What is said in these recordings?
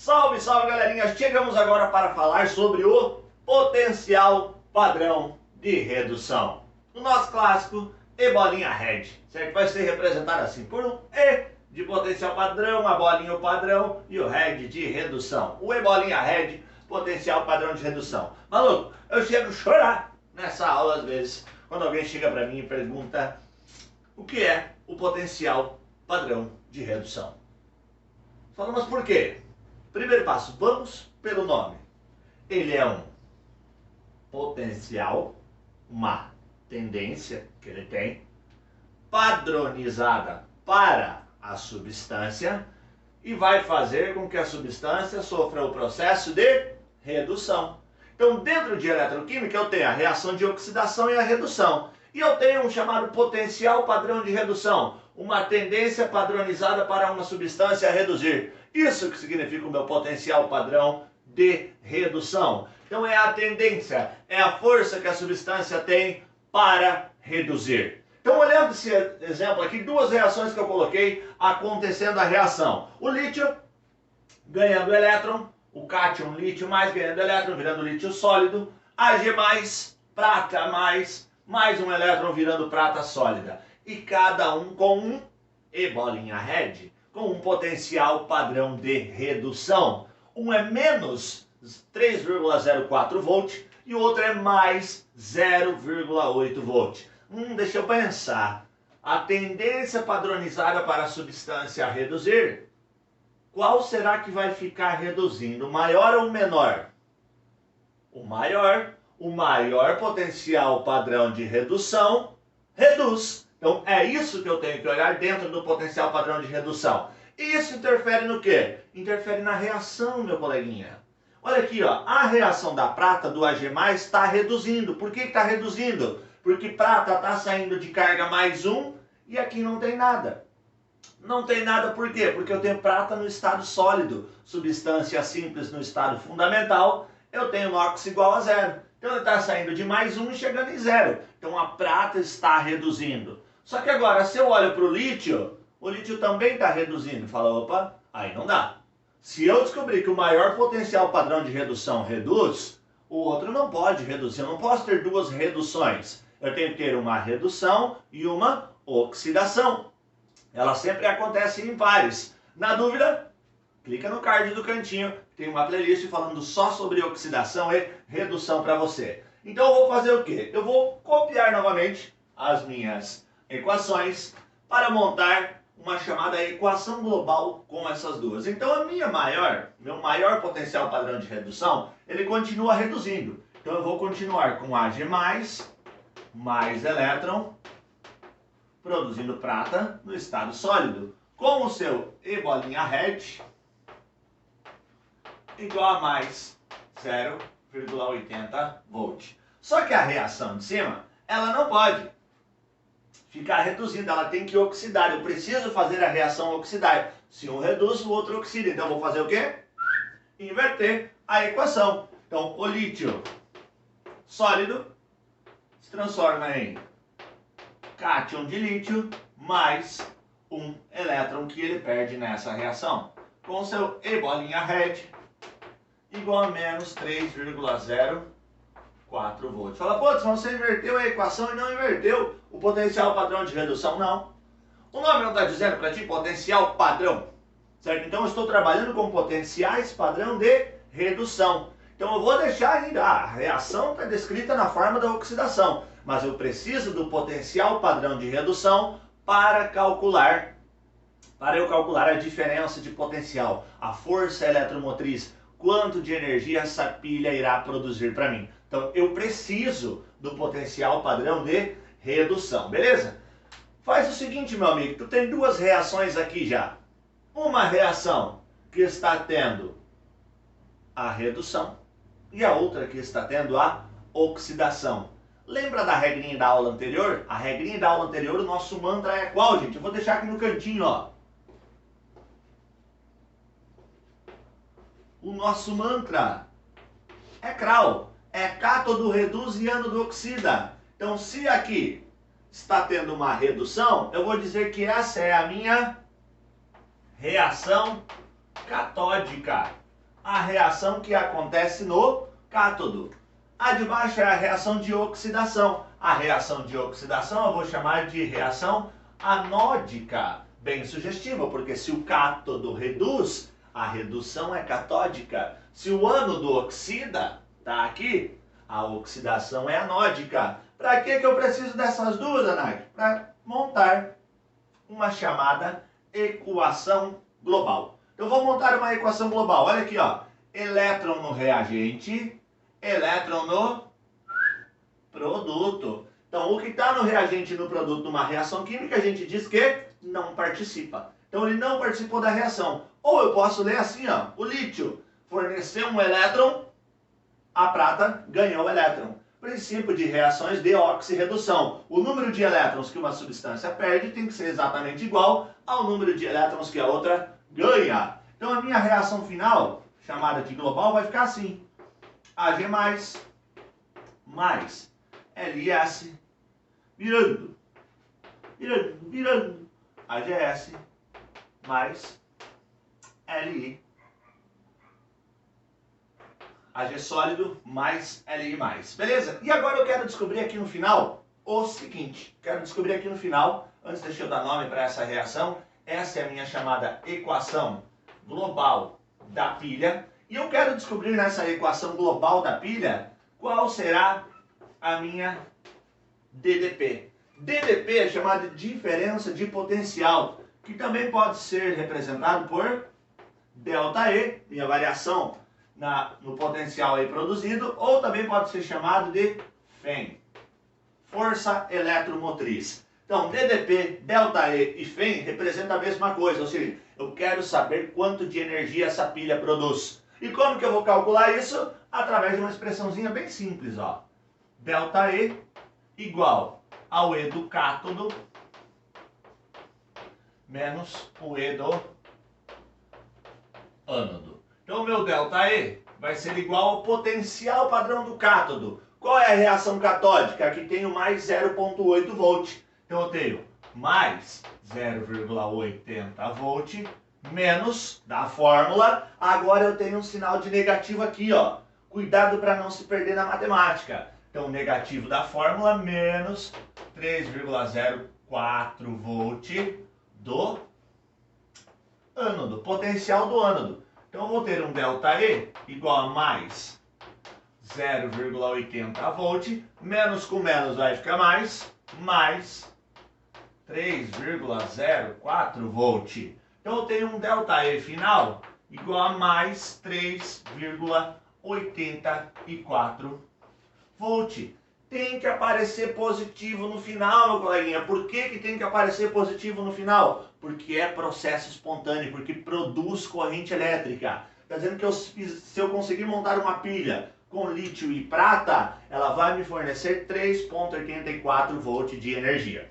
Salve, salve galerinha! Chegamos agora para falar sobre o potencial padrão de redução. No nosso clássico E bolinha red, certo? Vai ser representado assim por um E de potencial padrão, a bolinha o padrão e o red de redução. O E bolinha red, potencial padrão de redução. Maluco, eu chego a chorar nessa aula às vezes, quando alguém chega para mim e pergunta o que é o potencial padrão de redução. Fala, mas por quê? Primeiro passo, vamos pelo nome. Ele é um potencial, uma tendência que ele tem, padronizada para a substância e vai fazer com que a substância sofra o processo de redução. Então, dentro de eletroquímica, eu tenho a reação de oxidação e a redução. E eu tenho um chamado potencial padrão de redução, uma tendência padronizada para uma substância a reduzir. Isso que significa o meu potencial padrão de redução. Então é a tendência, é a força que a substância tem para reduzir. Então, olhando esse exemplo aqui, duas reações que eu coloquei acontecendo a reação. O lítio ganhando elétron, o cátion lítio mais ganhando elétron, virando lítio sólido, Ag mais, prata mais um elétron virando prata sólida. E cada um com um E bolinha red, com um potencial padrão de redução. Um é menos 3,04 volt e o outro é mais 0,8 volt. Deixa eu pensar. A tendência padronizada para a substância a reduzir, qual será que vai ficar reduzindo? O maior ou o menor? O maior potencial padrão de redução reduz. Então é isso que eu tenho que olhar dentro do potencial padrão de redução. E isso interfere no quê? Interfere na reação, meu coleguinha. Olha aqui, ó, a reação da prata do Ag+, está reduzindo. Por que está reduzindo? Porque prata está saindo de carga mais 1 e aqui não tem nada. Não tem nada por quê? Porque eu tenho prata no estado sólido, substância simples no estado fundamental, eu tenho NOx igual a 0. Então ele está saindo de mais 1 e chegando em 0. Então a prata está reduzindo. Só que agora, se eu olho para o lítio também está reduzindo. Fala, opa, aí não dá. Se eu descobrir que o maior potencial padrão de redução reduz, o outro não pode reduzir. Eu não posso ter duas reduções. Eu tenho que ter uma redução e uma oxidação. Ela sempre acontece em pares. Na dúvida, clica no card do cantinho. Tem uma playlist falando só sobre oxidação e redução para você. Então eu vou fazer o quê? Eu vou copiar novamente as minhas equações para montar uma chamada equação global com essas duas. Então meu maior potencial padrão de redução, ele continua reduzindo. Então eu vou continuar com Ag+, mais elétron, produzindo prata no estado sólido, com o seu E bolinha red igual a mais 0,80 volt. Só que a reação de cima, ela não pode ficar reduzindo, ela tem que oxidar. Eu preciso fazer a reação oxidar. Se um reduz, o outro oxida. Então eu vou fazer o quê? Inverter a equação. Então o lítio sólido se transforma em cátion de lítio mais um elétron que ele perde nessa reação, com seu E bolinha red igual a menos 3,04 volts. Fala, pô, se você inverteu a equação e não inverteu o potencial padrão de redução, não. O nome não está dizendo para ti potencial padrão, certo? Então eu estou trabalhando com potenciais padrão de redução. Então eu vou deixar ainda, a reação está descrita na forma da oxidação, mas eu preciso do potencial padrão de redução para eu calcular a diferença de potencial, a força eletromotriz, quanto de energia essa pilha irá produzir para mim. Então eu preciso do potencial padrão de redução, beleza? Faz o seguinte, meu amigo, tu tem duas reações aqui já. Uma reação que está tendo a redução e a outra que está tendo a oxidação. Lembra da regrinha da aula anterior? A regrinha da aula anterior, o nosso mantra é qual, gente? Eu vou deixar aqui no cantinho, ó. O nosso mantra é CRAL. É cátodo reduz e ânodo oxida. Então, se aqui está tendo uma redução, eu vou dizer que essa é a minha reação catódica. a reação que acontece no cátodo. A de baixo é a reação de oxidação. A reação de oxidação eu vou chamar de reação anódica. Bem sugestiva, porque se o cátodo reduz, a redução é catódica. Se o ânodo oxida, tá aqui, a oxidação é anódica. Para que eu preciso dessas duas, Anac? Para montar uma chamada equação global. Eu vou montar uma equação global. Olha aqui, ó. Elétron no reagente, elétron no produto. Então, o que está no reagente e no produto numa reação química, a gente diz que não participa. Então, ele não participou da reação. Ou eu posso ler assim, ó. O lítio forneceu um elétron, a prata ganhou o elétron. Princípio de reações de oxirredução. O número de elétrons que uma substância perde tem que ser exatamente igual ao número de elétrons que a outra ganha. Então, a minha reação final, chamada de global, vai ficar assim. Ag+, mais LS, virando, AgS, mais Li, Ag sólido, mais Li+. Beleza? E agora eu quero descobrir aqui no final o seguinte. Quero descobrir aqui no final, antes deixa eu dar nome para essa reação, essa é a minha chamada equação global da pilha. E eu quero descobrir nessa equação global da pilha qual será a minha DDP. DDP é chamada de diferença de potencial, que também pode ser representado por ΔE, minha variação no potencial aí produzido, ou também pode ser chamado de FEM, força eletromotriz. Então, DDP, ΔE e FEM representam a mesma coisa, ou seja, eu quero saber quanto de energia essa pilha produz. E como que eu vou calcular isso? Através de uma expressãozinha bem simples, ó. ΔE igual ao E do cátodo menos o E do ânodo. Então, o meu ΔE vai ser igual ao potencial padrão do cátodo. Qual é a reação catódica? Aqui tenho mais 0,8 volt. Então, eu tenho mais 0,80 volt menos da fórmula. Agora eu tenho um sinal de negativo aqui, ó. Cuidado para não se perder na matemática. Então, negativo da fórmula menos 3,04 volt do ânodo, potencial do ânodo. Então, eu vou ter um ΔE igual a mais 0,80 volt, menos com menos vai ficar mais 3,04 volt. Então, eu tenho um ΔE final igual a mais 3,84 volt. Tem que aparecer positivo no final, meu coleguinha. Por que tem que aparecer positivo no final? Porque é processo espontâneo, porque produz corrente elétrica. Está dizendo que se eu conseguir montar uma pilha com lítio e prata, ela vai me fornecer 3,84 volt de energia.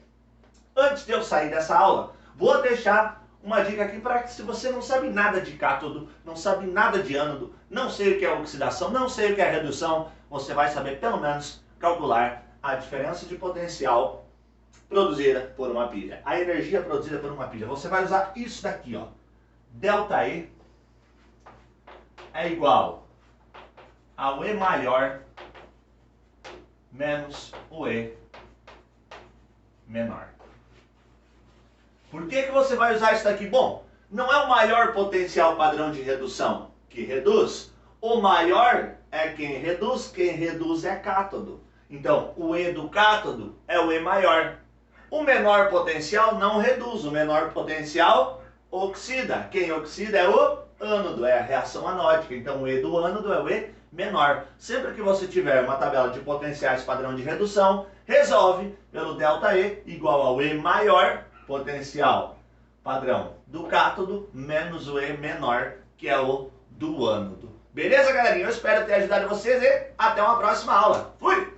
Antes de eu sair dessa aula, vou deixar uma dica aqui para que, se você não sabe nada de cátodo, não sabe nada de ânodo, não sei o que é oxidação, não sei o que é redução, você vai saber pelo menos calcular a diferença de potencial produzida por uma pilha. A energia produzida por uma pilha. Você vai usar isso daqui, ó. ΔE é igual ao E maior menos o E menor. Por que você vai usar isso daqui? Bom, não é o maior potencial padrão de redução que reduz. O maior é quem reduz é cátodo. Então, o E do cátodo é o E maior. O menor potencial não reduz, o menor potencial oxida. Quem oxida é o ânodo, é a reação anódica. Então, o E do ânodo é o E menor. Sempre que você tiver uma tabela de potenciais padrão de redução, resolve pelo ΔE igual ao E maior, potencial padrão do cátodo, menos o E menor, que é o do ânodo. Beleza, galerinha? Eu espero ter ajudado vocês e até uma próxima aula. Fui!